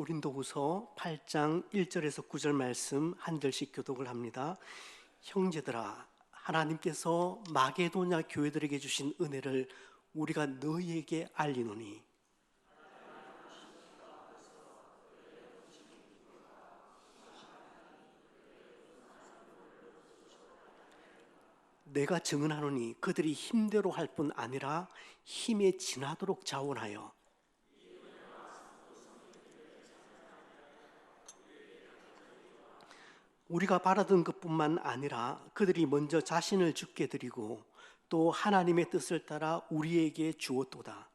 고린도후서 8장 1절에서 9절 말씀 한 절씩 교독을 합니다. 형제들아, 하나님께서 마게도냐 교회들에게 주신 은혜를 우리가 너희에게 알리노니 내가 증언하노니 그들이 힘대로 할 뿐 아니라 힘에 지나도록 자원하여 우리가 바라던 것뿐만 아니라 그들이 먼저 자신을 죽게 드리고 또 하나님의 뜻을 따라 우리에게 주었도다.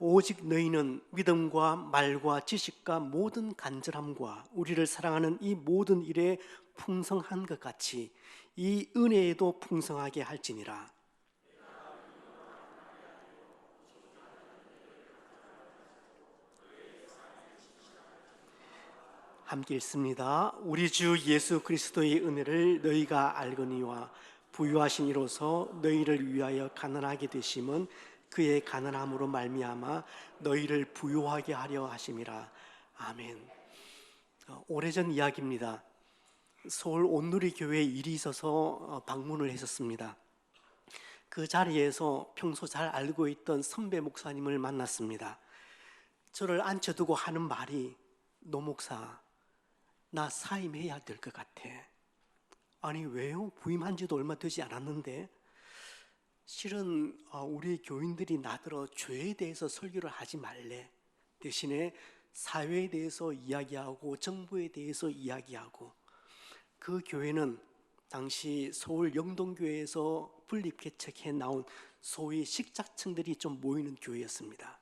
오직 너희는 믿음과 말과 지식과 모든 간절함과 우리를 사랑하는 이 모든 일에 풍성한 것 같이 이 은혜에도 풍성하게 할지니라. 함께 읽습니다. 우리 주 예수 그리스도의 은혜를 너희가 알거니와 부유하신 이로서 너희를 위하여 가난하게 되심은 그의 가난함으로 말미암아 너희를 부유하게 하려 하심이라. 아멘. 오래전 이야기입니다. 서울 온누리 교회에 일이 있어서 방문을 했었습니다. 그 자리에서 평소 잘 알고 있던 선배 목사님을 만났습니다. 저를 앉혀두고 하는 말이, 노 목사, 나 사임해야 될 것 같아. 아니 왜요? 부임한 지도 얼마 되지 않았는데. 실은 우리 교인들이 나더러 죄에 대해서 설교를 하지 말래. 대신에 사회에 대해서 이야기하고 정부에 대해서 이야기하고. 그 교회는 당시 서울 영동교회에서 분립개척해 나온 소위 식자층들이 좀 모이는 교회였습니다.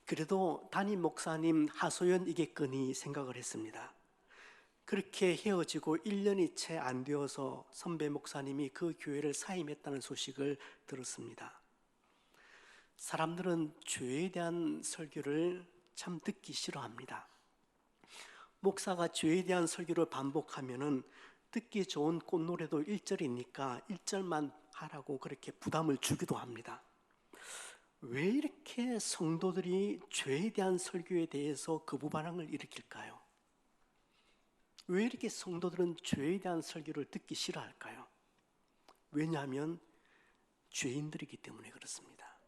그래도 담임 목사님 하소연이겠거니 생각을 했습니다. 그렇게 헤어지고 1년이 채 안 되어서 선배 목사님이 그 교회를 사임했다는 소식을 들었습니다. 사람들은 죄에 대한 설교를 참 듣기 싫어합니다. 목사가 죄에 대한 설교를 반복하면은 듣기 좋은 꽃노래도 1절이니까 1절만 하라고 그렇게 부담을 주기도 합니다. 왜 이렇게 성도들이 죄에 대한 설교에 대해서 거부 반응을 일으킬까요? 왜 이렇게 성도들은 죄에 대한 설교를 듣기 싫어할까요? 왜냐하면 죄인들이기 때문에 그렇습니다.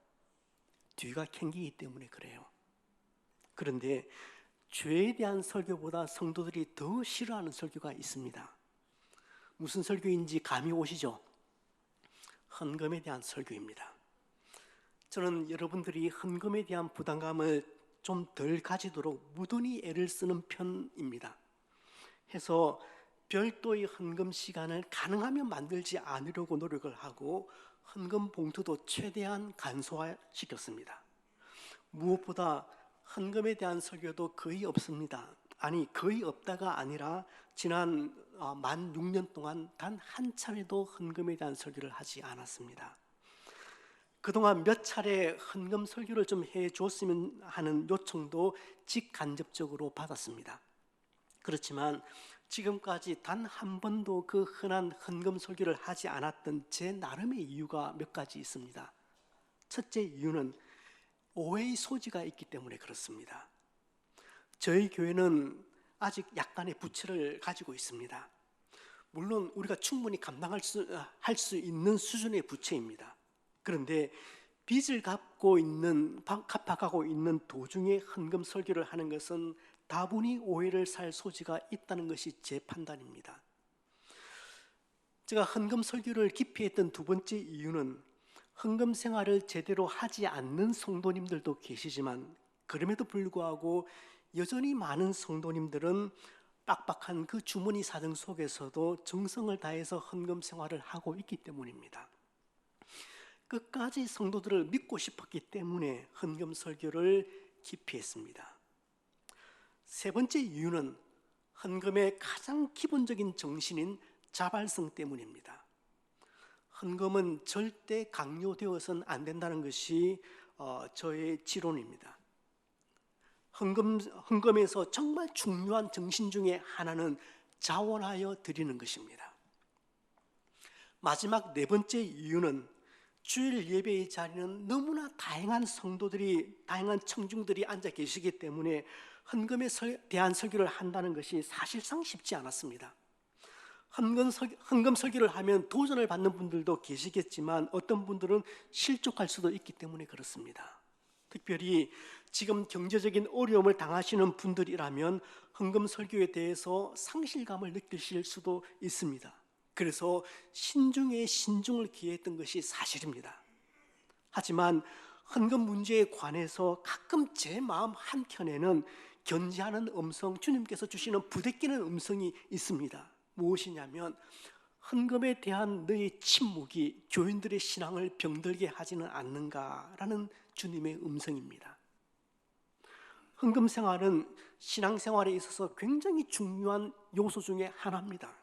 뒤가 캥기기 때문에 그래요. 그런데 죄에 대한 설교보다 성도들이 더 싫어하는 설교가 있습니다. 무슨 설교인지 감이 오시죠? 헌금에 대한 설교입니다. 저는 여러분들이 헌금에 대한 부담감을 좀 덜 가지도록 무던히 애를 쓰는 편입니다. 해서 별도의 헌금 시간을 가능하면 만들지 않으려고 노력을 하고 헌금 봉투도 최대한 간소화시켰습니다. 무엇보다 헌금에 대한 설교도 거의 없습니다. 아니 거의 없다가 아니라 지난 만 6년 동안 단 한 차례도 헌금에 대한 설교를 하지 않았습니다. 그동안 몇 차례 헌금 설교를 좀 해줬으면 하는 요청도 직간접적으로 받았습니다. 그렇지만 지금까지 단 한 번도 그 흔한 헌금 설교를 하지 않았던 제 나름의 이유가 몇 가지 있습니다. 첫째 이유는 오해의 소지가 있기 때문에 그렇습니다. 저희 교회는 아직 약간의 부채를 가지고 있습니다. 물론 우리가 충분히 감당할 수 있는 수준의 부채입니다. 그런데 빚을 갚아가고 있는 도중에 헌금 설교를 하는 것은 다분히 오해를 살 소지가 있다는 것이 제 판단입니다. 제가 헌금 설교를 기피했던 두 번째 이유는 헌금 생활을 제대로 하지 않는 성도님들도 계시지만 그럼에도 불구하고 여전히 많은 성도님들은 빡빡한 그 주머니 사정 속에서도 정성을 다해서 헌금 생활을 하고 있기 때문입니다. 끝까지 성도들을 믿고 싶었기 때문에 헌금 설교를 기피했습니다. 세 번째 이유는 헌금의 가장 기본적인 정신인 자발성 때문입니다. 헌금은 절대 강요되어서는 안 된다는 것이 저의 지론입니다. 헌금에서 정말 중요한 정신 중에 하나는 자원하여 드리는 것입니다. 마지막 네 번째 이유는 주일 예배의 자리는 너무나 다양한 성도들이, 다양한 청중들이 앉아 계시기 때문에 헌금에 대한 설교를 한다는 것이 사실상 쉽지 않았습니다. 헌금 설교를 하면 도전을 받는 분들도 계시겠지만 어떤 분들은 실족할 수도 있기 때문에 그렇습니다. 특별히 지금 경제적인 어려움을 당하시는 분들이라면 헌금 설교에 대해서 상실감을 느끼실 수도 있습니다. 그래서 신중에 신중을 기했던 것이 사실입니다. 하지만 헌금 문제에 관해서 가끔 제 마음 한켠에는 견지하는 음성, 주님께서 주시는 부대끼는 음성이 있습니다. 무엇이냐면 헌금에 대한 너의 침묵이 교인들의 신앙을 병들게 하지는 않는가라는 주님의 음성입니다. 헌금 생활은 신앙생활에 있어서 굉장히 중요한 요소 중에 하나입니다.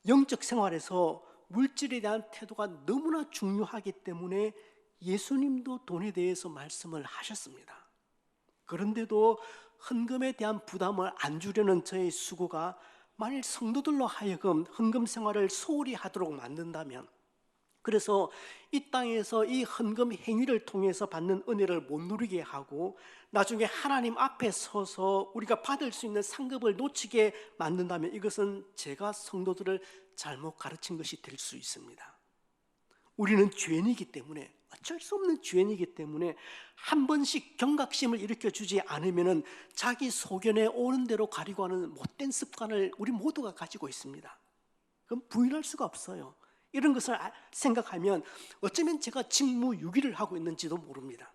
영적 생활에서 물질에 대한 태도가 너무나 중요하기 때문에 예수님도 돈에 대해서 말씀을 하셨습니다. 그런데도 헌금에 대한 부담을 안 주려는 저의 수고가 만일 성도들로 하여금 헌금 생활을 소홀히 하도록 만든다면, 그래서 이 땅에서 이 헌금 행위를 통해서 받는 은혜를 못 누리게 하고 나중에 하나님 앞에 서서 우리가 받을 수 있는 상급을 놓치게 만든다면 이것은 제가 성도들을 잘못 가르친 것이 될 수 있습니다. 우리는 죄인이기 때문에, 어쩔 수 없는 죄인이기 때문에 한 번씩 경각심을 일으켜주지 않으면 자기 소견에 오는 대로 가리고 하는 못된 습관을 우리 모두가 가지고 있습니다. 그럼 부인할 수가 없어요. 이런 것을 생각하면 어쩌면 제가 직무유기를 하고 있는지도 모릅니다.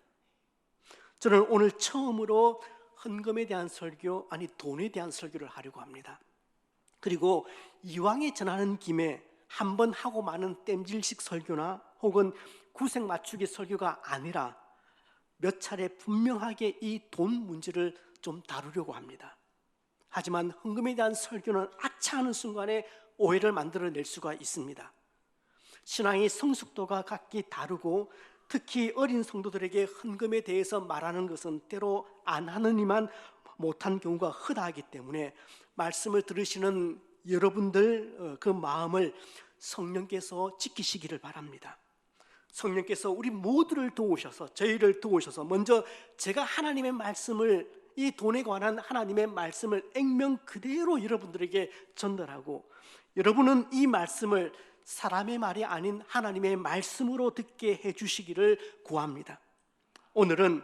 저는 오늘 처음으로 헌금에 대한 설교, 아니 돈에 대한 설교를 하려고 합니다. 그리고 이왕에 전하는 김에 한 번 하고 마는 땜질식 설교나 혹은 구색 맞추기 설교가 아니라 몇 차례 분명하게 이 돈 문제를 좀 다루려고 합니다. 하지만 헌금에 대한 설교는 아차 하는 순간에 오해를 만들어낼 수가 있습니다. 신앙의 성숙도가 각기 다르고 특히 어린 성도들에게 헌금에 대해서 말하는 것은 때로 안 하느니만 못한 경우가 흔하기 때문에 말씀을 들으시는 여러분들 그 마음을 성령께서 지키시기를 바랍니다. 성령께서 우리 모두를 도우셔서, 저희를 도우셔서 먼저 제가 하나님의 말씀을, 이 돈에 관한 하나님의 말씀을 액면 그대로 여러분들에게 전달하고 여러분은 이 말씀을 사람의 말이 아닌 하나님의 말씀으로 듣게 해주시기를 구합니다. 오늘은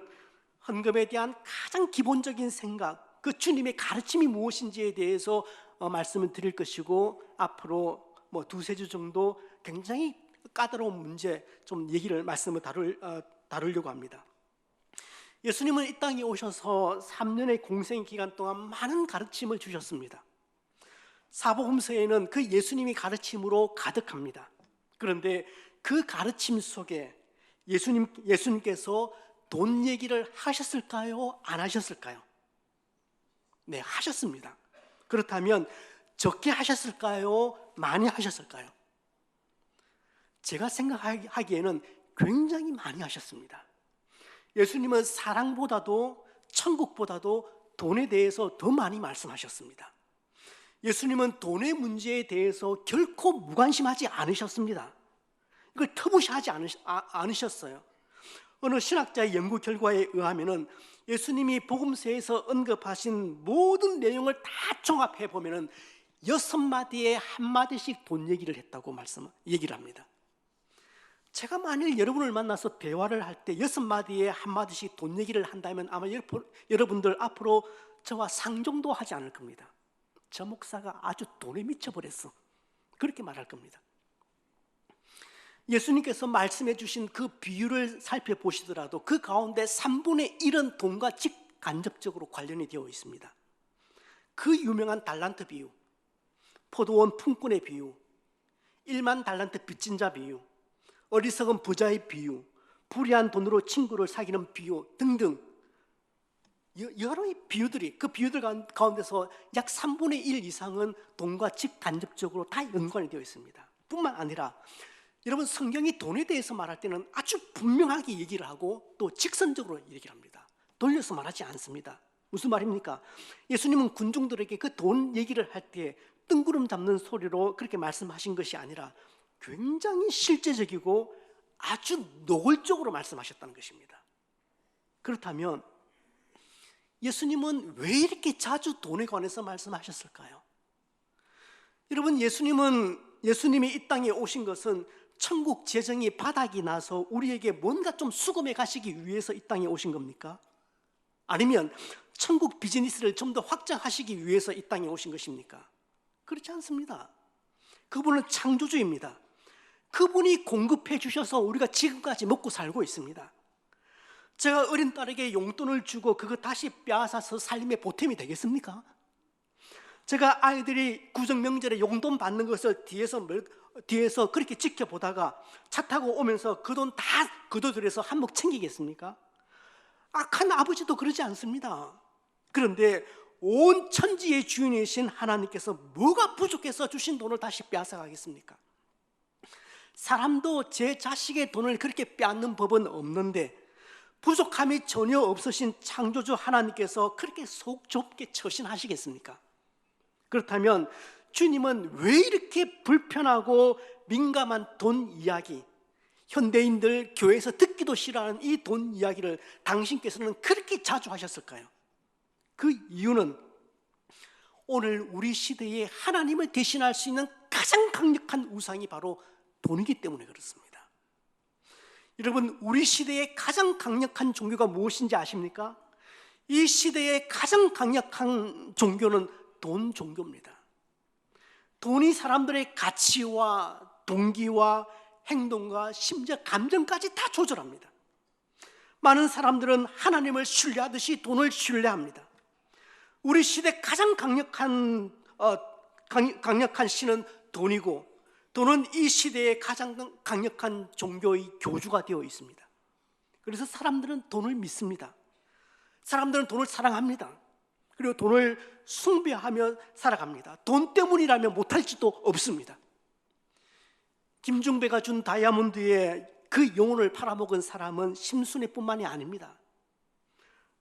헌금에 대한 가장 기본적인 생각, 그 주님의 가르침이 무엇인지에 대해서 말씀을 드릴 것이고 앞으로 두세 주 정도 굉장히 까다로운 문제 좀 말씀을 다루려고 합니다. 예수님은 이 땅에 오셔서 3년의 공생 기간 동안 많은 가르침을 주셨습니다. 사복음서에는 그 예수님이 가르침으로 가득합니다. 그런데 그 가르침 속에 예수님께서 돈 얘기를 하셨을까요? 안 하셨을까요? 네, 하셨습니다. 그렇다면 적게 하셨을까요? 많이 하셨을까요? 제가 생각하기에는 굉장히 많이 하셨습니다. 예수님은 사랑보다도 천국보다도 돈에 대해서 더 많이 말씀하셨습니다. 예수님은 돈의 문제에 대해서 결코 무관심하지 않으셨습니다. 이걸 터부시하지 않으셨어요. 어느 신학자의 연구 결과에 의하면 예수님이 복음서에서 언급하신 모든 내용을 다 종합해 보면 6마디에 1마디씩 돈 얘기를 했다고 얘기를 합니다. 제가 만일 여러분을 만나서 대화를 할 때 6마디에 1마디씩 돈 얘기를 한다면 아마 여러분들 앞으로 저와 상종도 하지 않을 겁니다. 저 목사가 아주 돈에 미쳐버렸어, 그렇게 말할 겁니다. 예수님께서 말씀해 주신 그 비유를 살펴보시더라도 그 가운데 3분의 1은 돈과 직간접적으로 관련이 되어 있습니다. 그 유명한 달란트 비유, 포도원 품꾼의 비유, 1만 달란트 빚진 자 비유, 어리석은 부자의 비유, 불의한 돈으로 친구를 사귀는 비유 등등 여러 비유들이, 그 비유들 가운데서 약 3분의 1 이상은 돈과 직간접적으로 다 연관이 되어 있습니다. 뿐만 아니라 여러분, 성경이 돈에 대해서 말할 때는 아주 분명하게 얘기를 하고 또 직선적으로 얘기를 합니다. 돌려서 말하지 않습니다. 무슨 말입니까? 예수님은 군중들에게 그 돈 얘기를 할 때 뜬구름 잡는 소리로 그렇게 말씀하신 것이 아니라 굉장히 실제적이고 아주 노골적으로 말씀하셨다는 것입니다. 그렇다면 예수님은 왜 이렇게 자주 돈에 관해서 말씀하셨을까요? 여러분, 예수님이 이 땅에 오신 것은 천국 재정이 바닥이 나서 우리에게 뭔가 좀 수금해 가시기 위해서 이 땅에 오신 겁니까? 아니면 천국 비즈니스를 좀 더 확장하시기 위해서 이 땅에 오신 것입니까? 그렇지 않습니다. 그분은 창조주입니다. 그분이 공급해 주셔서 우리가 지금까지 먹고 살고 있습니다. 제가 어린 딸에게 용돈을 주고 그거 다시 빼앗아서 삶의 보탬이 되겠습니까? 제가 아이들이 구정명절에 용돈 받는 것을 뒤에서 그렇게 지켜보다가 차 타고 오면서 그 돈 다 거둬들여서 한몫 챙기겠습니까? 악한 아버지도 그러지 않습니다. 그런데 온 천지의 주인이신 하나님께서 뭐가 부족해서 주신 돈을 다시 빼앗아 가겠습니까? 사람도 제 자식의 돈을 그렇게 빼앗는 법은 없는데 부족함이 전혀 없으신 창조주 하나님께서 그렇게 속 좁게 처신하시겠습니까? 그렇다면 주님은 왜 이렇게 불편하고 민감한 돈 이야기, 현대인들 교회에서 듣기도 싫어하는 이 돈 이야기를 당신께서는 그렇게 자주 하셨을까요? 그 이유는 오늘 우리 시대에 하나님을 대신할 수 있는 가장 강력한 우상이 바로 돈이기 때문에 그렇습니다. 여러분, 우리 시대의 가장 강력한 종교가 무엇인지 아십니까? 이 시대의 가장 강력한 종교는 돈 종교입니다. 돈이 사람들의 가치와 동기와 행동과 심지어 감정까지 다 조절합니다. 많은 사람들은 하나님을 신뢰하듯이 돈을 신뢰합니다. 우리 시대 가장 강력한 신은 돈이고, 돈은 이 시대의 가장 강력한 종교의 교주가 되어 있습니다. 그래서 사람들은 돈을 믿습니다. 사람들은 돈을 사랑합니다. 그리고 돈을 숭배하며 살아갑니다. 돈 때문이라면 못할지도 없습니다. 김중배가 준 다이아몬드에 그 영혼을 팔아먹은 사람은 심순애뿐만이 아닙니다.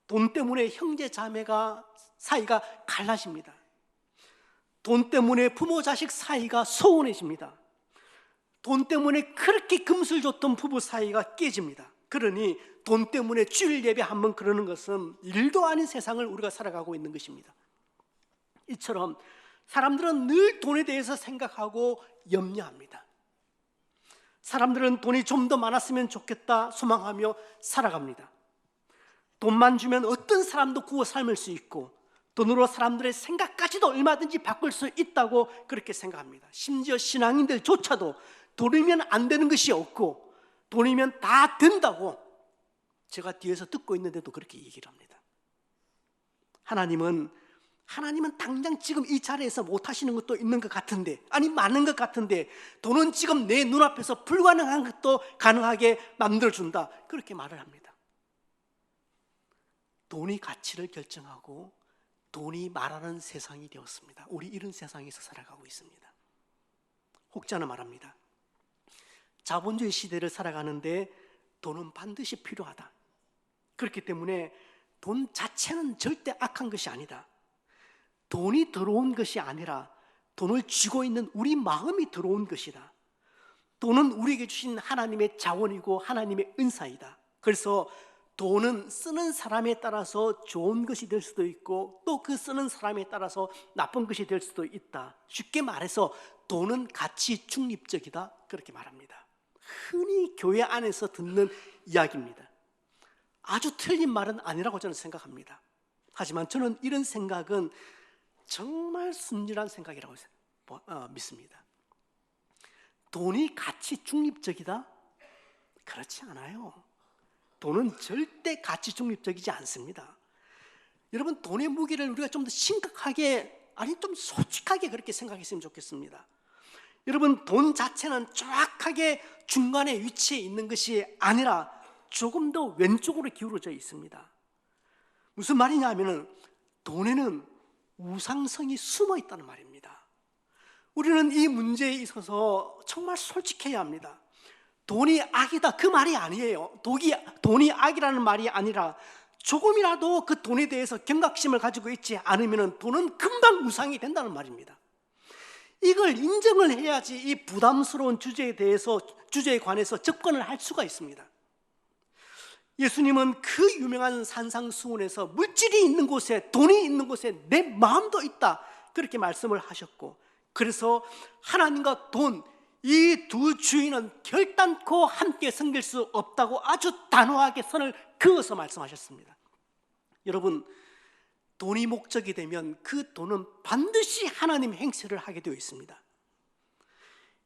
돈 때문에 형제 자매가 사이가 갈라집니다. 돈 때문에 부모 자식 사이가 소원해집니다. 돈 때문에 그렇게 금슬 줬던 부부 사이가 깨집니다. 그러니 돈 때문에 주일 예배 한번 그러는 것은 일도 아닌 세상을 우리가 살아가고 있는 것입니다. 이처럼 사람들은 늘 돈에 대해서 생각하고 염려합니다. 사람들은 돈이 좀 더 많았으면 좋겠다 소망하며 살아갑니다. 돈만 주면 어떤 사람도 구워 삶을 수 있고, 돈으로 사람들의 생각까지도 얼마든지 바꿀 수 있다고 그렇게 생각합니다. 심지어 신앙인들조차도 돈이면 안 되는 것이 없고 돈이면 다 된다고 제가 뒤에서 듣고 있는데도 그렇게 얘기를 합니다. 하나님은 당장 지금 이 자리에서 못하시는 것도 있는 것 같은데, 아니 많은 것 같은데, 돈은 지금 내 눈앞에서 불가능한 것도 가능하게 만들어준다, 그렇게 말을 합니다. 돈이 가치를 결정하고 돈이 말하는 세상이 되었습니다. 우리 이런 세상에서 살아가고 있습니다. 혹자는 말합니다. 자본주의 시대를 살아가는데 돈은 반드시 필요하다. 그렇기 때문에 돈 자체는 절대 악한 것이 아니다. 돈이 들어온 것이 아니라 돈을 쥐고 있는 우리 마음이 들어온 것이다. 돈은 우리에게 주신 하나님의 자원이고 하나님의 은사이다. 그래서 돈은 쓰는 사람에 따라서 좋은 것이 될 수도 있고 또 그 쓰는 사람에 따라서 나쁜 것이 될 수도 있다. 쉽게 말해서 돈은 가치 중립적이다, 그렇게 말합니다. 흔히 교회 안에서 듣는 이야기입니다. 아주 틀린 말은 아니라고 저는 생각합니다. 하지만 저는 이런 생각은 정말 순진한 생각이라고 믿습니다. 돈이 가치 중립적이다? 그렇지 않아요. 돈은 절대 가치 중립적이지 않습니다. 여러분, 돈의 무게를 우리가 좀 더 심각하게, 아니 좀 솔직하게 그렇게 생각했으면 좋겠습니다. 여러분, 돈 자체는 정확하게 중간에 위치해 있는 것이 아니라 조금 더 왼쪽으로 기울어져 있습니다. 무슨 말이냐 하면은 돈에는 우상성이 숨어 있다는 말입니다. 우리는 이 문제에 있어서 정말 솔직해야 합니다. 돈이 악이다, 그 말이 아니에요. 돈이 악이라는 말이 아니라 조금이라도 그 돈에 대해서 경각심을 가지고 있지 않으면 돈은 금방 우상이 된다는 말입니다. 이걸 인정을 해야지 이 부담스러운 주제에 관해서 접근을 할 수가 있습니다. 예수님은 그 유명한 산상수훈에서 물질이 있는 곳에, 돈이 있는 곳에 내 마음도 있다, 그렇게 말씀을 하셨고, 그래서 하나님과 돈, 이 두 주인은 결단코 함께 섬길 수 없다고 아주 단호하게 선을 그어서 말씀하셨습니다. 여러분, 돈이 목적이 되면 그 돈은 반드시 하나님 행세를 하게 되어 있습니다.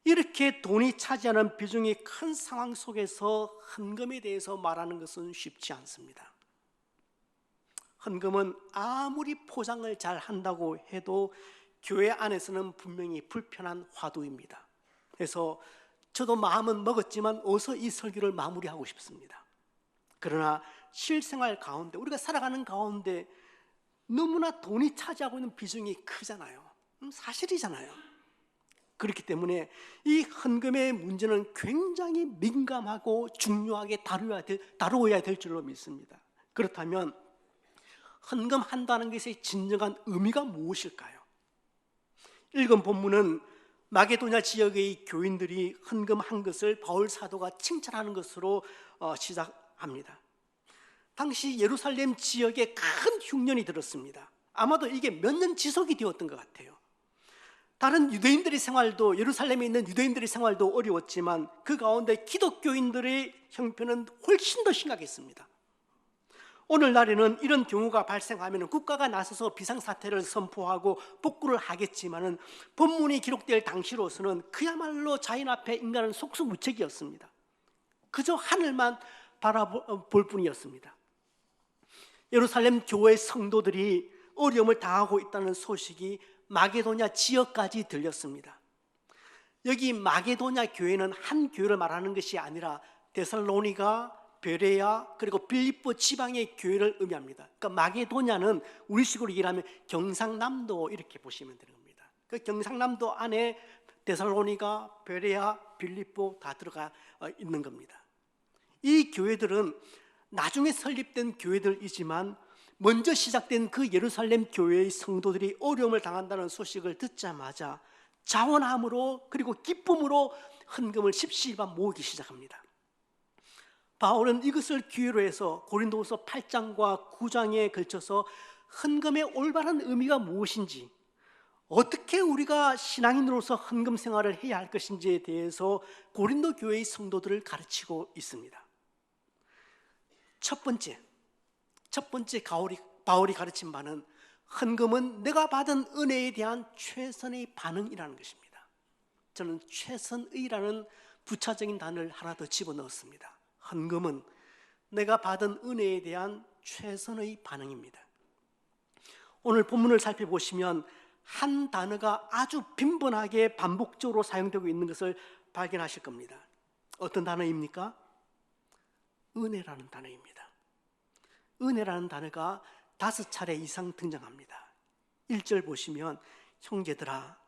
이렇게 돈이 차지하는 비중이 큰 상황 속에서 헌금에 대해서 말하는 것은 쉽지 않습니다. 헌금은 아무리 포장을 잘 한다고 해도 교회 안에서는 분명히 불편한 화두입니다. 그래서 저도 마음은 먹었지만 어서 이 설교를 마무리하고 싶습니다. 그러나 실생활 가운데, 우리가 살아가는 가운데 너무나 돈이 차지하고 있는 비중이 크잖아요. 사실이잖아요. 그렇기 때문에 이 헌금의 문제는 굉장히 민감하고 중요하게 다루어야 될 줄로 믿습니다. 그렇다면 헌금한다는 것의 진정한 의미가 무엇일까요? 읽은 본문은 마게도냐 지역의 교인들이 헌금한 것을 바울 사도가 칭찬하는 것으로 시작합니다. 당시 예루살렘 지역에 큰 흉년이 들었습니다. 아마도 이게 몇 년 지속이 되었던 것 같아요. 다른 유대인들의 생활도, 예루살렘에 있는 유대인들의 생활도 어려웠지만 그 가운데 기독교인들의 형편은 훨씬 더 심각했습니다. 오늘날에는 이런 경우가 발생하면 국가가 나서서 비상사태를 선포하고 복구를 하겠지만은 본문이 기록될 당시로서는 그야말로 자연 앞에 인간은 속수무책이었습니다. 그저 하늘만 바라볼 뿐이었습니다. 예루살렘 교회 성도들이 어려움을 당하고 있다는 소식이 마게도냐 지역까지 들렸습니다. 여기 마게도냐 교회는 한 교회를 말하는 것이 아니라 데살로니가, 베레아, 그리고 빌립보 지방의 교회를 의미합니다. 그러니까 마게도냐는 우리식으로 얘기하면 경상남도, 이렇게 보시면 되는 겁니다. 그 경상남도 안에 데살로니가, 베레아, 빌립보 다 들어가 있는 겁니다. 이 교회들은 나중에 설립된 교회들이지만 먼저 시작된 그 예루살렘 교회의 성도들이 어려움을 당한다는 소식을 듣자마자 자원함으로, 그리고 기쁨으로 헌금을 십시일반 모으기 시작합니다. 바울은 이것을 기회로 해서 고린도후서 8장과 9장에 걸쳐서 헌금의 올바른 의미가 무엇인지, 어떻게 우리가 신앙인으로서 헌금 생활을 해야 할 것인지에 대해서 고린도 교회의 성도들을 가르치고 있습니다. 첫 번째 바울이 가르친 바는 헌금은 내가 받은 은혜에 대한 최선의 반응이라는 것입니다. 저는 최선의라는 부차적인 단어를 하나 더 집어넣었습니다. 헌금은 내가 받은 은혜에 대한 최선의 반응입니다. 오늘 본문을 살펴보시면 한 단어가 아주 빈번하게 반복적으로 사용되고 있는 것을 발견하실 겁니다. 어떤 단어입니까? 은혜라는 단어입니다. 은혜라는 단어가 5차례 이상 등장합니다. 1절 보시면 형제들아,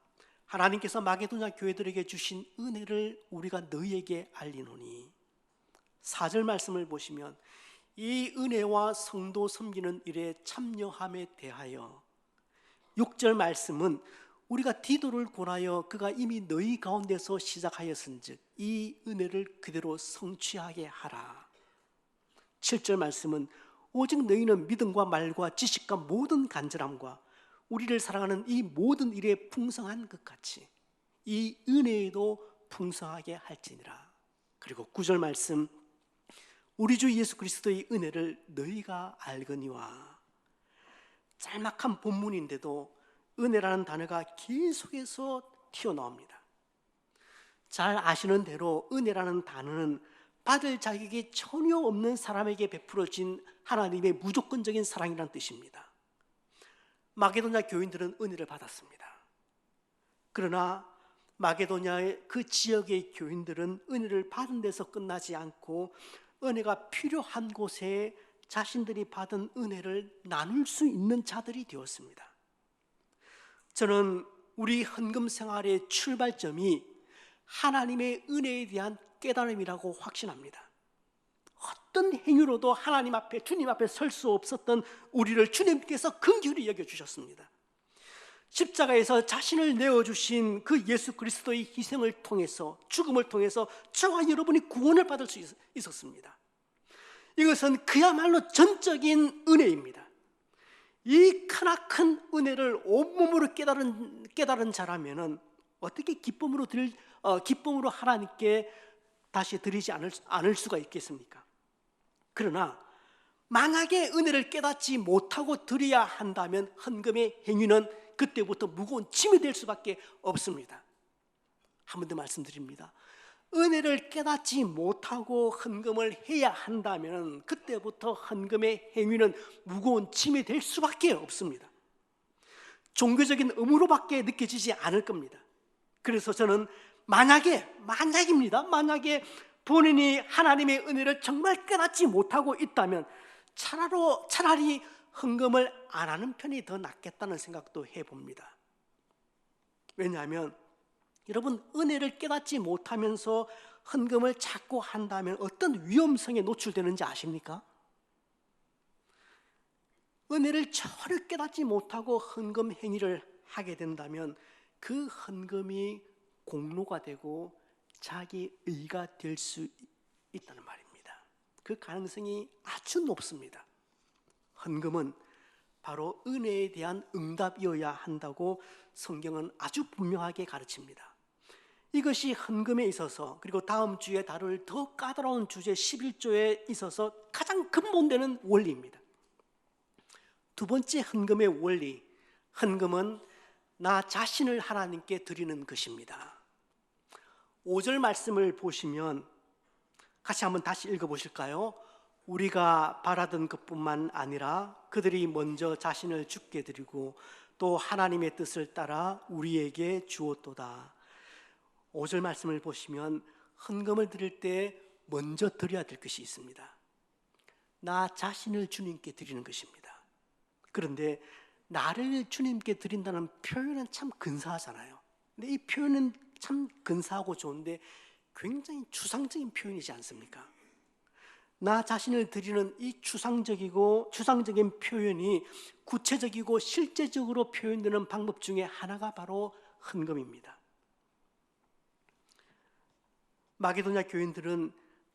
하나님께서 마게도냐 교회들에게 주신 은혜를 우리가 너희에게 알리노니. 4절 말씀을 보시면 이 은혜와 성도 섬기는 일에 참여함에 대하여. 6절 말씀은 우리가 디도를 권하여 그가 이미 너희 가운데서 시작하였은즉 이 은혜를 그대로 성취하게 하라. 7절 말씀은 오직 너희는 믿음과 말과 지식과 모든 간절함과 우리를 사랑하는 이 모든 일에 풍성한 것 같이 이 은혜에도 풍성하게 할지니라. 그리고 9절 말씀, 우리 주 예수 그리스도의 은혜를 너희가 알거니와. 짤막한 본문인데도 은혜라는 단어가 계속해서 튀어나옵니다. 잘 아시는 대로 은혜라는 단어는 받을 자격이 전혀 없는 사람에게 베풀어진 하나님의 무조건적인 사랑이라는 뜻입니다. 마게도냐 교인들은 은혜를 받았습니다. 그러나 마게도냐의 그 지역의 교인들은 은혜를 받은 데서 끝나지 않고 은혜가 필요한 곳에 자신들이 받은 은혜를 나눌 수 있는 자들이 되었습니다. 저는 우리 헌금 생활의 출발점이 하나님의 은혜에 대한 깨달음이라고 확신합니다. 어떤 행위로도 하나님 앞에, 주님 앞에 설 수 없었던 우리를 주님께서 긍휼히 여겨주셨습니다. 십자가에서 자신을 내어주신 그 예수 그리스도의 희생을 통해서, 죽음을 통해서 저와 여러분이 구원을 받을 수 있었습니다. 이것은 그야말로 전적인 은혜입니다. 이 크나큰 은혜를 온몸으로 깨달은 자라면은 어떻게 기쁨으로 하나님께 다시 드리지 않을 수가 있겠습니까? 그러나 만약에 은혜를 깨닫지 못하고 드려야 한다면 헌금의 행위는 그때부터 무거운 짐이 될 수밖에 없습니다. 한 번 더 말씀드립니다. 은혜를 깨닫지 못하고 헌금을 해야 한다면 그때부터 헌금의 행위는 무거운 짐이 될 수밖에 없습니다. 종교적인 의무로밖에 느껴지지 않을 겁니다. 그래서 저는 만약입니다. 만약에 본인이 하나님의 은혜를 정말 깨닫지 못하고 있다면 차라리 헌금을 안 하는 편이 더 낫겠다는 생각도 해봅니다. 왜냐하면 여러분, 은혜를 깨닫지 못하면서 헌금을 자꾸 한다면 어떤 위험성에 노출되는지 아십니까? 은혜를 전혀 깨닫지 못하고 헌금 행위를 하게 된다면 그 헌금이 공로가 되고 자기 의가 될 수 있다는 말입니다. 그 가능성이 아주 높습니다. 헌금은 바로 은혜에 대한 응답이어야 한다고 성경은 아주 분명하게 가르칩니다. 이것이 헌금에 있어서, 그리고 다음 주에 다룰 더 까다로운 주제 11조에 있어서 가장 근본되는 원리입니다. 두 번째 헌금의 원리, 헌금은 나 자신을 하나님께 드리는 것입니다. 5절 말씀을 보시면 같이 한번 다시 읽어보실까요? 우리가 바라던 것뿐만 아니라 그들이 먼저 자신을 주께 드리고 또 하나님의 뜻을 따라 우리에게 주었도다. 5절 말씀을 보시면 헌금을 드릴 때 먼저 드려야 될 것이 있습니다. 나 자신을 주님께 드리는 것입니다. 그런데 나를 주님께 드린다는 표현은 참 근사하잖아요. 근데 이 표현은 참 근사하고 좋은데 굉장히 추상적인 표현이지 않습니까? 나 자신을 드리는 이 추상적인 표현이 구체적이고 실제적으로 표현되는 방법 중에 하나가 바로 헌금입니다. 마게도냐 교인들은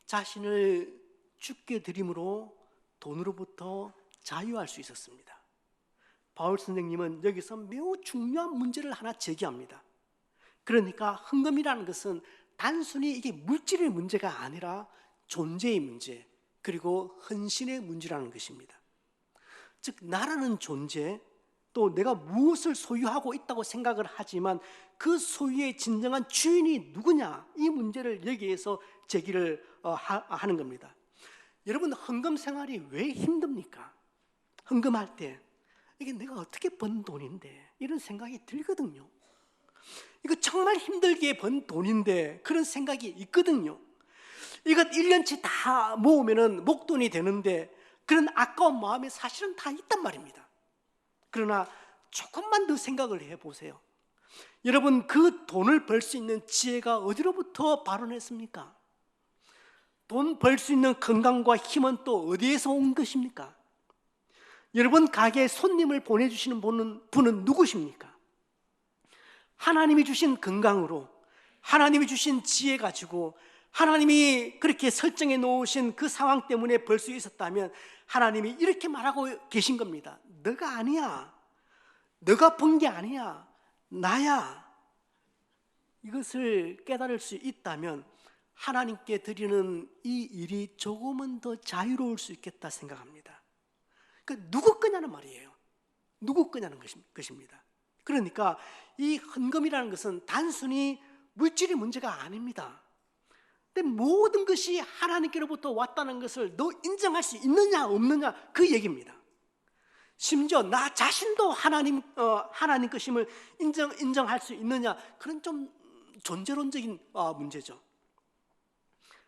자신을 주께 드림으로 돈으로부터 자유할 수 있었습니다. 바울 선생님은 여기서 매우 중요한 문제를 하나 제기합니다. 그러니까 헌금이라는 것은 단순히 이게 물질의 문제가 아니라 존재의 문제, 그리고 헌신의 문제라는 것입니다. 즉, 나라는 존재, 또 내가 무엇을 소유하고 있다고 생각을 하지만 그 소유의 진정한 주인이 누구냐, 이 문제를 여기에서 제기를 하는 겁니다. 여러분, 헌금 생활이 왜 힘듭니까? 헌금할 때 이게 내가 어떻게 번 돈인데 이런 생각이 들거든요. 이거 정말 힘들게 번 돈인데 그런 생각이 있거든요. 이거 1년치 다 모으면 목돈이 되는데 그런 아까운 마음이 사실은 다 있단 말입니다. 그러나 조금만 더 생각을 해보세요. 여러분, 그 돈을 벌 수 있는 지혜가 어디로부터 발원했습니까? 돈 벌 수 있는 건강과 힘은 또 어디에서 온 것입니까? 여러분 가게에 손님을 보내주시는 분은 누구십니까? 하나님이 주신 건강으로, 하나님이 주신 지혜 가지고, 하나님이 그렇게 설정해 놓으신 그 상황 때문에 벌 수 있었다면 하나님이 이렇게 말하고 계신 겁니다. 너가 아니야, 너가 번 게 아니야, 나야. 이것을 깨달을 수 있다면 하나님께 드리는 이 일이 조금은 더 자유로울 수 있겠다 생각합니다. 그러니까 누구 거냐는 말이에요. 누구 거냐는 것입니다. 그러니까 이 헌금이라는 것은 단순히 물질의 문제가 아닙니다. 근데 모든 것이 하나님께로부터 왔다는 것을 너 인정할 수 있느냐 없느냐, 그 얘기입니다. 심지어 나 자신도 하나님 것임을 인정할 수 있느냐, 그런 좀 존재론적인 문제죠.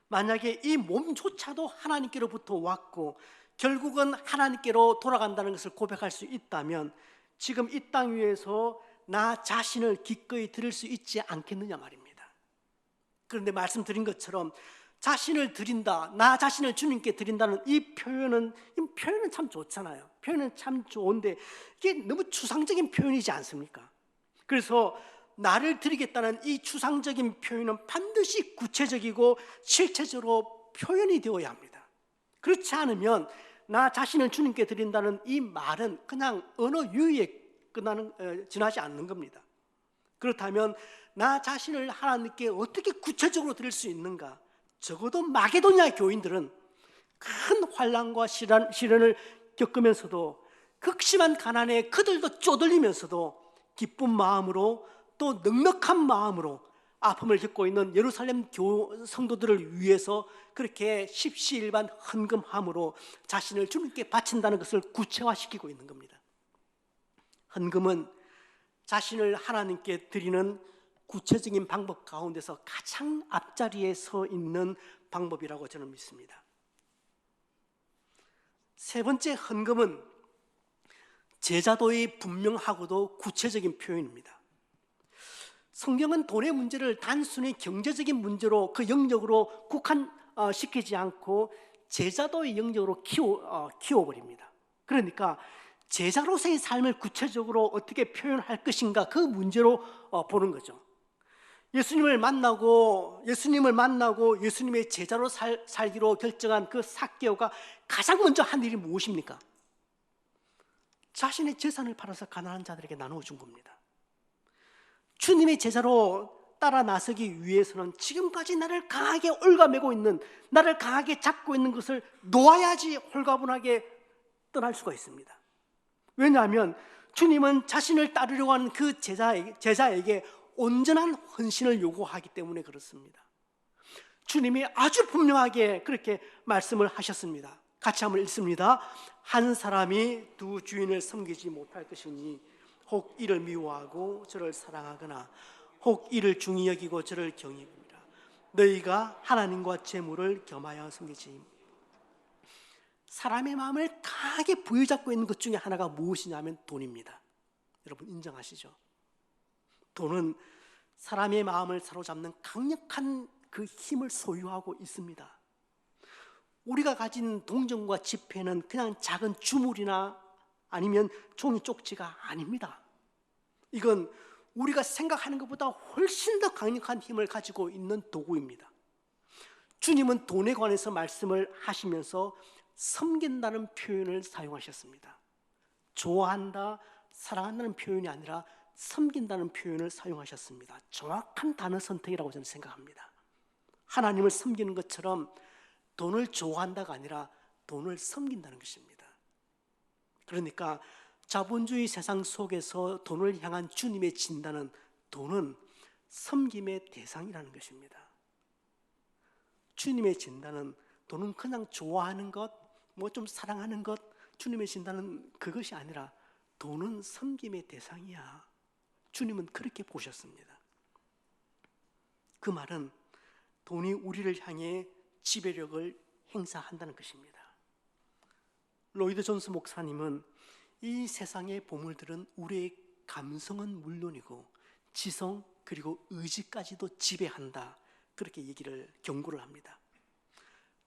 만약에 이 몸조차도 하나님께로부터 왔고 결국은 하나님께로 돌아간다는 것을 고백할 수 있다면 지금 이 땅 위에서 나 자신을 기꺼이 드릴 수 있지 않겠느냐 말입니다. 그런데 말씀드린 것처럼 자신을 드린다, 나 자신을 주님께 드린다는 이 표현은 참 좋잖아요. 표현은 참 좋은데 이게 너무 추상적인 표현이지 않습니까? 그래서 나를 드리겠다는 이 추상적인 표현은 반드시 구체적이고 실체적으로 표현이 되어야 합니다. 그렇지 않으면 나 자신을 주님께 드린다는 이 말은 그냥 언어 유희에 지나지 않는 겁니다. 그렇다면 나 자신을 하나님께 어떻게 구체적으로 드릴 수 있는가? 적어도 마게도냐 교인들은 큰 환난과 시련을 겪으면서도 극심한 가난에 그들도 쪼들리면서도 기쁜 마음으로 또 넉넉한 마음으로 아픔을 겪고 있는 예루살렘 성도들을 위해서 그렇게 십시일반 헌금함으로 자신을 주님께 바친다는 것을 구체화시키고 있는 겁니다. 헌금은 자신을 하나님께 드리는 구체적인 방법 가운데서 가장 앞자리에 서 있는 방법이라고 저는 믿습니다. 세 번째, 헌금은 제자도의 분명하고도 구체적인 표현입니다. 성경은 돈의 문제를 단순히 경제적인 문제로 그 영역으로 국한시키지 않고 제자도의 영역으로 키워버립니다. 그러니까 제자로서의 삶을 구체적으로 어떻게 표현할 것인가, 그 문제로 보는 거죠. 예수님을 만나고 예수님의 제자로 살기로 결정한 그 삭개오가 가장 먼저 한 일이 무엇입니까? 자신의 재산을 팔아서 가난한 자들에게 나누어 준 겁니다. 주님의 제자로 따라 나서기 위해서는 지금까지 나를 강하게 올가매고 있는, 나를 강하게 잡고 있는 것을 놓아야지 홀가분하게 떠날 수가 있습니다. 왜냐하면 주님은 자신을 따르려고 하는 그 제자에게 온전한 헌신을 요구하기 때문에 그렇습니다. 주님이 아주 분명하게 그렇게 말씀을 하셨습니다. 같이 한번 읽습니다. 한 사람이 두 주인을 섬기지 못할 것이니 혹 이를 미워하고 저를 사랑하거나 혹 이를 중히 여기고 저를 경외하리라. 너희가 하나님과 재물을 겸하여 섬기지. 사람의 마음을 강하게 부여잡고 있는 것 중에 하나가 무엇이냐면 돈입니다. 여러분 인정하시죠? 돈은 사람의 마음을 사로잡는 강력한 그 힘을 소유하고 있습니다. 우리가 가진 동전과 지폐는 그냥 작은 주물이나 아니면 종이 쪽지가 아닙니다. 이건 우리가 생각하는 것보다 훨씬 더 강력한 힘을 가지고 있는 도구입니다. 주님은 돈에 관해서 말씀을 하시면서 섬긴다는 표현을 사용하셨습니다. 좋아한다, 사랑한다는 표현이 아니라 섬긴다는 표현을 사용하셨습니다. 정확한 단어 선택이라고 저는 생각합니다. 하나님을 섬기는 것처럼 돈을 좋아한다가 아니라 돈을 섬긴다는 것입니다. 그러니까 자본주의 세상 속에서 돈을 향한 주님의 진단은 돈은 섬김의 대상이라는 것입니다. 주님의 진단은 돈은 그냥 좋아하는 것, 뭐 좀 사랑하는 것, 주님의 진단은 그것이 아니라 돈은 섬김의 대상이야. 주님은 그렇게 보셨습니다. 그 말은 돈이 우리를 향해 지배력을 행사한다는 것입니다. 로이드 존스 목사님은 이 세상의 보물들은 우리의 감성은 물론이고 지성 그리고 의지까지도 지배한다, 그렇게 경고를 합니다.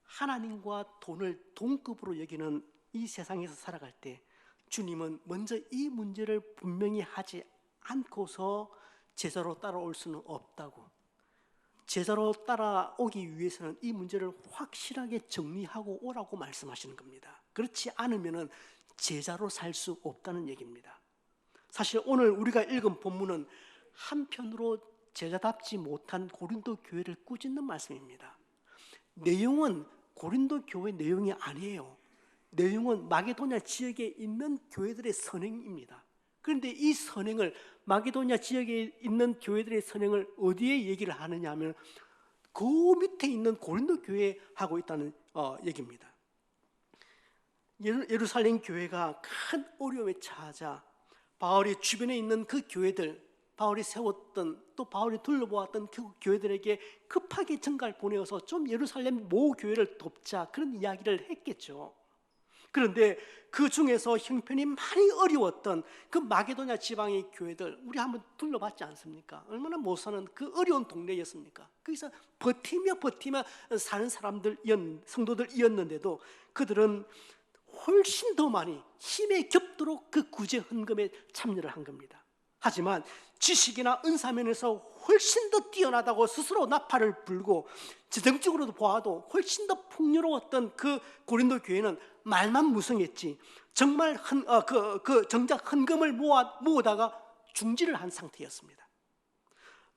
하나님과 돈을 동급으로 여기는 이 세상에서 살아갈 때 주님은 먼저 이 문제를 분명히 하지 않고서 제자로 따라올 수는 없다고, 제자로 따라오기 위해서는 이 문제를 확실하게 정리하고 오라고 말씀하시는 겁니다. 그렇지 않으면 제자로 살 수 없다는 얘기입니다. 사실 오늘 우리가 읽은 본문은 한편으로 제자답지 못한 고린도 교회를 꾸짖는 말씀입니다. 내용은 고린도 교회 내용이 아니에요. 내용은 마게도냐 지역에 있는 교회들의 선행입니다. 그런데 이 선행을, 마게도냐 지역에 있는 교회들의 선행을 어디에 얘기를 하느냐 하면 그 밑에 있는 고린도 교회에 하고 있다는 얘기입니다. 예루살렘 교회가 큰 어려움에 처하자 바울이 주변에 있는 그 교회들, 바울이 세웠던, 또 바울이 둘러보았던 그 교회들에게 급하게 전가를 보내어서 좀 예루살렘 모 교회를 돕자, 그런 이야기를 했겠죠. 그런데 그 중에서 형편이 많이 어려웠던 그 마게도냐 지방의 교회들, 우리 한번 둘러봤지 않습니까? 얼마나 못 사는 그 어려운 동네였습니까? 거기서 버티며 사는 성도들이었는데도 그들은 훨씬 더 많이 힘에 겹도록 그 구제 헌금에 참여를 한 겁니다. 하지만 지식이나 은사면에서 훨씬 더 뛰어나다고 스스로 나팔을 불고 재정적으로도 보아도 훨씬 더 풍요로웠던 그 고린도 교회는 말만 무성했지 정말 정작 헌금을 모으다가 중지를 한 상태였습니다.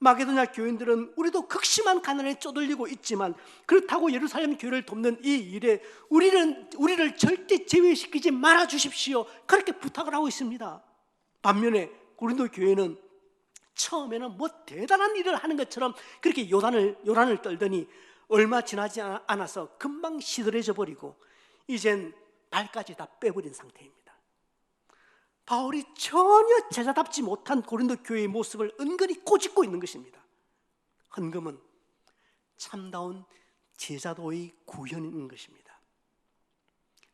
마게도냐 교인들은 우리도 극심한 가난에 쪼들리고 있지만 그렇다고 예루살렘 교회를 돕는 이 일에 우리를 절대 제외시키지 말아 주십시오, 그렇게 부탁을 하고 있습니다. 반면에 고린도 교회는 처음에는 뭐 대단한 일을 하는 것처럼 그렇게 요란을 떨더니 얼마 지나지 않아서 금방 시들해져 버리고 이젠 발까지 다 빼버린 상태입니다. 바울이 전혀 제자답지 못한 고린도 교회의 모습을 은근히 꼬집고 있는 것입니다. 헌금은 참다운 제자도의 구현인 것입니다.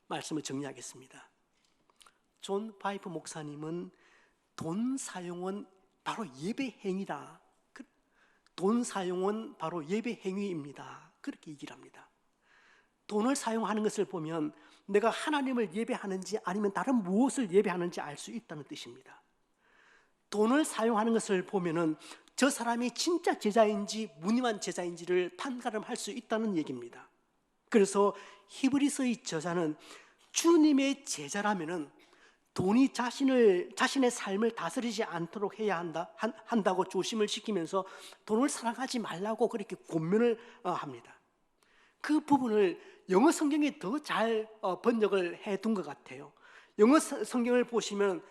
말씀을 정리하겠습니다. 존 파이프 목사님은 돈 사용은 바로 예배 행위다. 돈 사용은 바로 예배 행위입니다. 그렇게 얘기를 합니다. 돈을 사용하는 것을 보면 내가 하나님을 예배하는지 아니면 다른 무엇을 예배하는지 알 수 있다는 뜻입니다. 돈을 사용하는 것을 보면은 저 사람이 진짜 제자인지 무늬만 제자인지를 판가름할 수 있다는 얘기입니다. 그래서 히브리서의 저자는 주님의 제자라면은 돈이 자신의 삶을 다스리지 않도록 해야 한다고 조심을 시키면서 돈을 사랑하지 말라고 그렇게 권면을 합니다. 그 부분을 영어 성경에 더 잘 번역을 해둔 것 같아요. 영어 성경을 보시면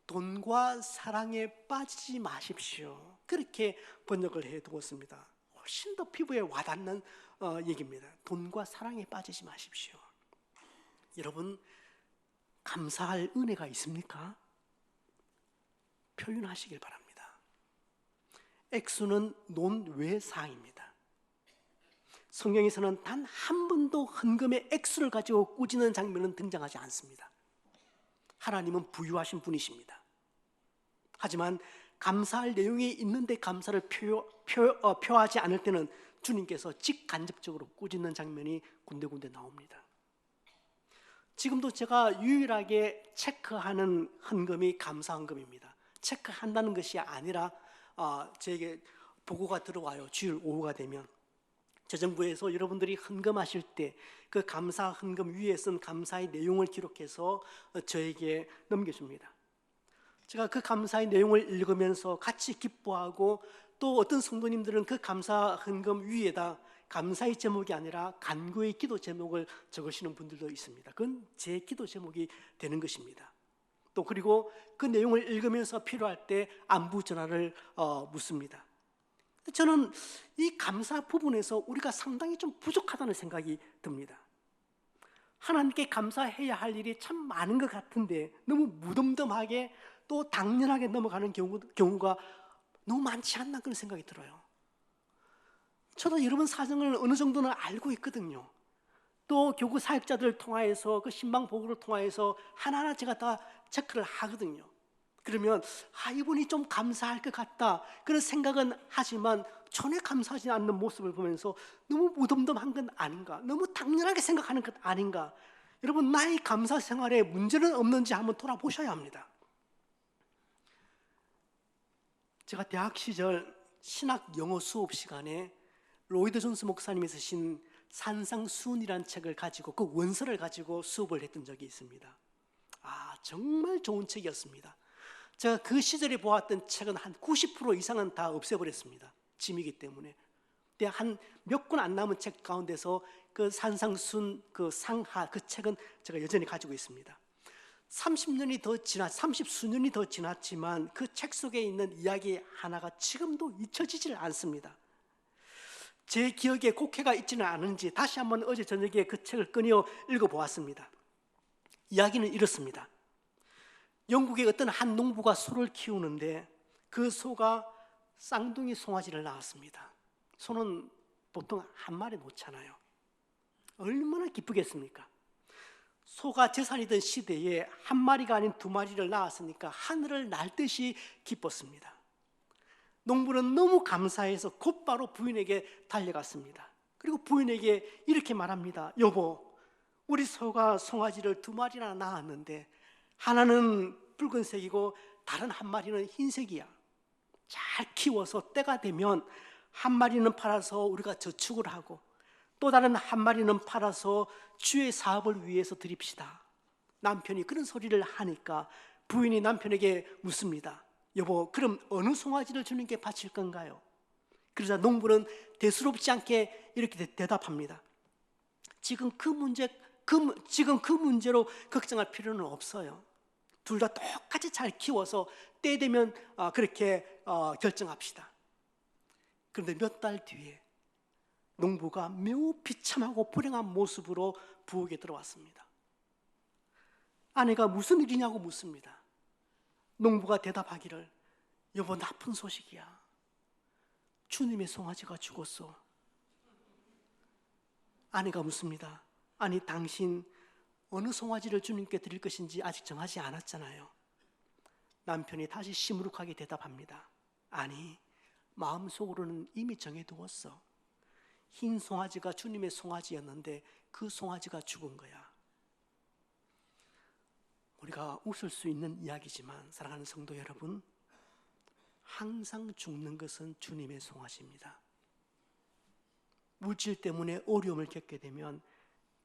돈과 사랑에 빠지지 마십시오, 그렇게 번역을 해두었습니다. 훨씬 더 피부에 와닿는 얘기입니다. 돈과 사랑에 빠지지 마십시오. 여러분, 감사할 은혜가 있습니까? 표현하시길 바랍니다. 액수는 논외사항입니다. 성경에서는 단 한 번도 헌금의 액수를 가지고 꾸짖는 장면은 등장하지 않습니다. 하나님은 부유하신 분이십니다. 하지만 감사할 내용이 있는데 감사를 표하지 않을 때는 주님께서 직간접적으로 꾸짖는 장면이 군데군데 나옵니다. 지금도 제가 유일하게 체크하는 헌금이 감사헌금입니다. 체크한다는 것이 아니라 저에게 보고가 들어와요. 주일 오후가 되면 재정부에서 여러분들이 헌금하실 때 그 감사 헌금 위에 쓴 감사의 내용을 기록해서 저에게 넘겨줍니다. 제가 그 감사의 내용을 읽으면서 같이 기뻐하고, 또 어떤 성도님들은 그 감사 헌금 위에다 감사의 제목이 아니라 간구의 기도 제목을 적으시는 분들도 있습니다. 그건 제 기도 제목이 되는 것입니다. 또 그리고 그 내용을 읽으면서 필요할 때 안부 전화를 묻습니다. 저는 이 감사 부분에서 우리가 상당히 좀 부족하다는 생각이 듭니다. 하나님께 감사해야 할 일이 참 많은 것 같은데 너무 무덤덤하게 또 당연하게 넘어가는 경우가 너무 많지 않나, 그런 생각이 들어요. 저도 여러분 사정을 어느 정도는 알고 있거든요. 또 교구 사역자들 통하여서 그 신방 보고를 통하여서 하나하나 제가 다 체크를 하거든요. 그러면 이분이 좀 감사할 것 같다, 그런 생각은 하지만 전혀 감사하지 않는 모습을 보면서 너무 무덤덤한 건 아닌가, 너무 당연하게 생각하는 것 아닌가. 여러분, 나의 감사 생활에 문제는 없는지 한번 돌아보셔야 합니다. 제가 대학 시절 신학 영어 수업 시간에 로이드 존스 목사님이 쓰신 산상수훈이라는 책을 가지고, 그 원서를 가지고 수업을 했던 적이 있습니다. 정말 좋은 책이었습니다. 제가 그 시절에 보았던 책은 한 90% 이상은 다 없애버렸습니다. 짐이기 때문에. 한 몇 권 안 남은 책 가운데서 그 산상순 그 상하, 그 책은 제가 여전히 가지고 있습니다. 30수년이 더 지났지만 그 책 속에 있는 이야기 하나가 지금도 잊혀지질 않습니다. 제 기억에 곡해가 있지는 않은지 다시 한번 어제 저녁에 그 책을 꺼내어 읽어보았습니다. 이야기는 이렇습니다. 영국의 어떤 한 농부가 소를 키우는데 그 소가 쌍둥이 송아지를 낳았습니다. 소는 보통 한 마리 놓잖아요. 얼마나 기쁘겠습니까? 소가 재산이던 시대에 한 마리가 아닌 두 마리를 낳았으니까 하늘을 날듯이 기뻤습니다. 농부는 너무 감사해서 곧바로 부인에게 달려갔습니다. 그리고 부인에게 이렇게 말합니다. 여보, 우리 소가 송아지를 두 마리나 낳았는데 하나는 붉은색이고 다른 한 마리는 흰색이야. 잘 키워서 때가 되면 한 마리는 팔아서 우리가 저축을 하고 또 다른 한 마리는 팔아서 주의 사업을 위해서 드립시다. 남편이 그런 소리를 하니까 부인이 남편에게 묻습니다. 여보, 그럼 어느 송아지를 주님께 바칠 건가요? 그러자 농부는 대수롭지 않게 이렇게 대답합니다. 지금 그 문제로 걱정할 필요는 없어요. 둘 다 똑같이 잘 키워서 때 되면 그렇게 결정합시다. 그런데 몇 달 뒤에 농부가 매우 비참하고 불행한 모습으로 부엌에 들어왔습니다. 아내가 무슨 일이냐고 묻습니다. 농부가 대답하기를, 여보, 나쁜 소식이야. 주님의 송아지가 죽었어. 아내가 묻습니다. 아니, 당신 어느 송아지를 주님께 드릴 것인지 아직 정하지 않았잖아요. 남편이 다시 시무룩하게 대답합니다. 아니, 마음속으로는 이미 정해두었어. 흰 송아지가 주님의 송아지였는데 그 송아지가 죽은 거야. 우리가 웃을 수 있는 이야기지만 사랑하는 성도 여러분, 항상 죽는 것은 주님의 송아지입니다. 물질 때문에 어려움을 겪게 되면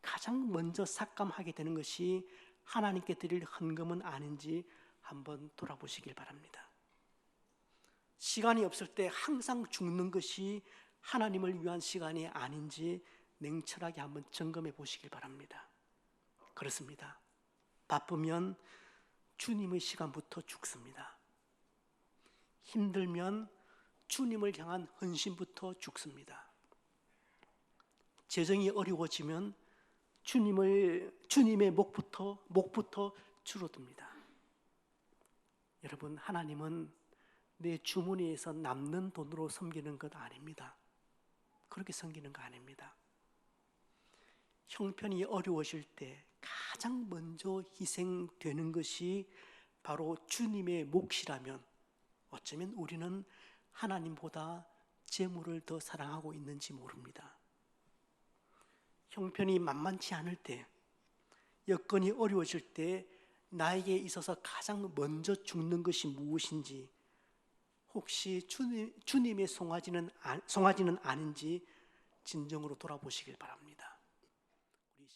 가장 먼저 삭감하게 되는 것이 하나님께 드릴 헌금은 아닌지 한번 돌아보시길 바랍니다. 시간이 없을 때 항상 죽는 것이 하나님을 위한 시간이 아닌지 냉철하게 한번 점검해 보시길 바랍니다. 그렇습니다. 바쁘면 주님의 시간부터 죽습니다. 힘들면 주님을 향한 헌신부터 죽습니다. 재정이 어려워지면 주님의 목부터 줄어듭니다. 여러분, 하나님은 내 주머니에서 남는 돈으로 섬기는 것 아닙니다. 그렇게 섬기는 거 아닙니다. 형편이 어려워질 때 가장 먼저 희생되는 것이 바로 주님의 몫이라면 어쩌면 우리는 하나님보다 재물을 더 사랑하고 있는지 모릅니다. 형편이 만만치 않을 때, 여건이 어려워질 때 나에게 있어서 가장 먼저 죽는 것이 무엇인지, 혹시 주님의 송아지는 아닌지 진정으로 돌아보시길 바랍니다.